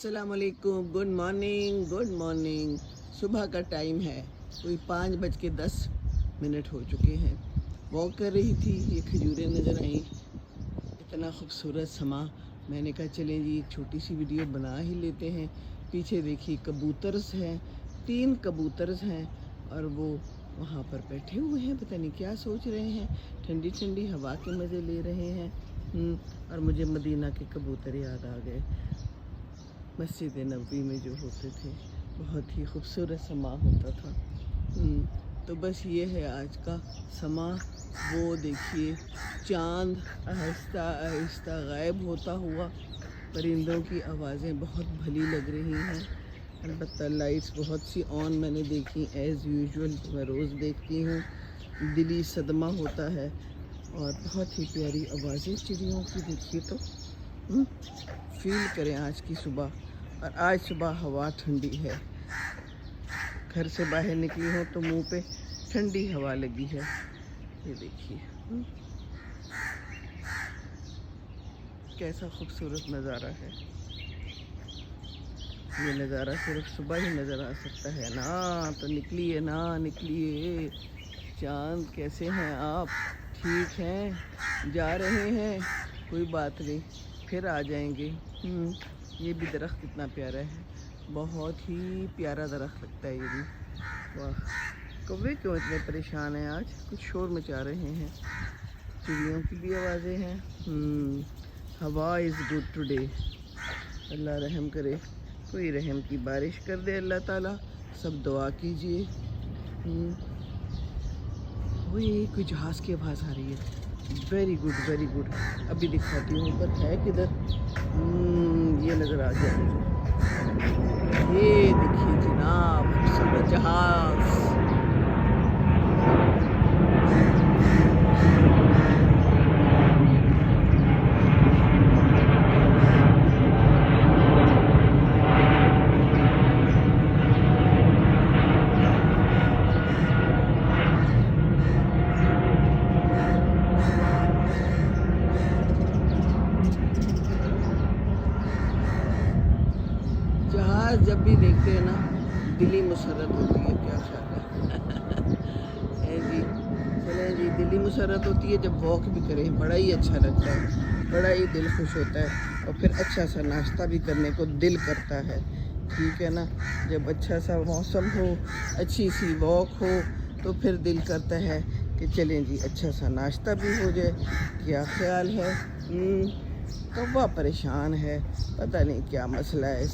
अस्सलाम वालेकुम, good morning. सुबह का टाइम है, कोई 5:10 हो चुके हैं। वॉक कर रही थी, ये खजूरें नज़र आई, इतना खूबसूरत समा। मैंने कहा चलें जी एक छोटी सी वीडियो बना ही लेते हैं। पीछे देखिए कबूतर्स हैं, 3 कबूतर्स हैं और वो वहाँ पर बैठे हुए हैं, पता नहीं क्या सोच रहे हैं। ठंडी ठंडी हवा के मज़े ले रहे हैं। और मुझे मदीना के कबूतर याद आ गए, मस्जिद नबवी में जो होते थे, बहुत ही खूबसूरत समा होता था। तो बस ये है आज का समा। वो देखिए चाँद आहिस्ता आहिस्ता गायब होता हुआ, परिंदों की आवाज़ें बहुत भली लग रही हैं। अलबत्ता लाइट्स बहुत सी ऑन मैंने देखी, एज़ यूजुअल मैं रोज़ देखती हूँ। दिली सदमा होता है और बहुत ही प्यारी आवाज़ें चिड़ियों की देखिए तो फील करें आज की सुबह। और आज सुबह हवा ठंडी है, घर से बाहर निकली हूँ तो मुंह पे ठंडी हवा लगी है। ये देखिए कैसा खूबसूरत नज़ारा है। ये नज़ारा सिर्फ सुबह ही नज़र आ सकता है ना। तो निकलिए ना, निकलिए। चाँद कैसे हैं आप? ठीक हैं? जा रहे हैं? कोई बात नहीं, फिर आ जाएंगे। ये भी दरख्त कितना प्यारा है, बहुत ही प्यारा दरख्त लगता है ये भी। वाह, कौवे क्यों इतने परेशान हैं आज? कुछ शोर मचा रहे हैं। चिड़ियों की भी आवाज़ें हैं। हवा इज़ गुड टुडे। अल्लाह रहम करे, कोई रहम की बारिश कर दे अल्लाह ताला। सब दुआ कीजिए। वही कोई जहाज़ की आवाज़ आ रही है। Very good, very good. अभी दिखाती हूँ ऊपर है किधर। ये नज़र आ गया मुझे। ये देखिए जनाब, खूबसूरत जहाज़। जहाज़ जब भी देखते हैं ना, दिली मुसरत होती है। क्या ख्याल है जी? चलें जी, दिली मुसरत होती है जब वॉक भी करें, बड़ा ही अच्छा लगता है, बड़ा ही दिल खुश होता है। और फिर अच्छा सा नाश्ता भी करने को दिल करता है, ठीक है ना। जब अच्छा सा मौसम हो, अच्छी सी वॉक हो, तो फिर दिल करता है कि चलें जी अच्छा सा नाश्ता भी हो जाए। क्या ख्याल है? कौवा परेशान है, पता नहीं क्या मसला है।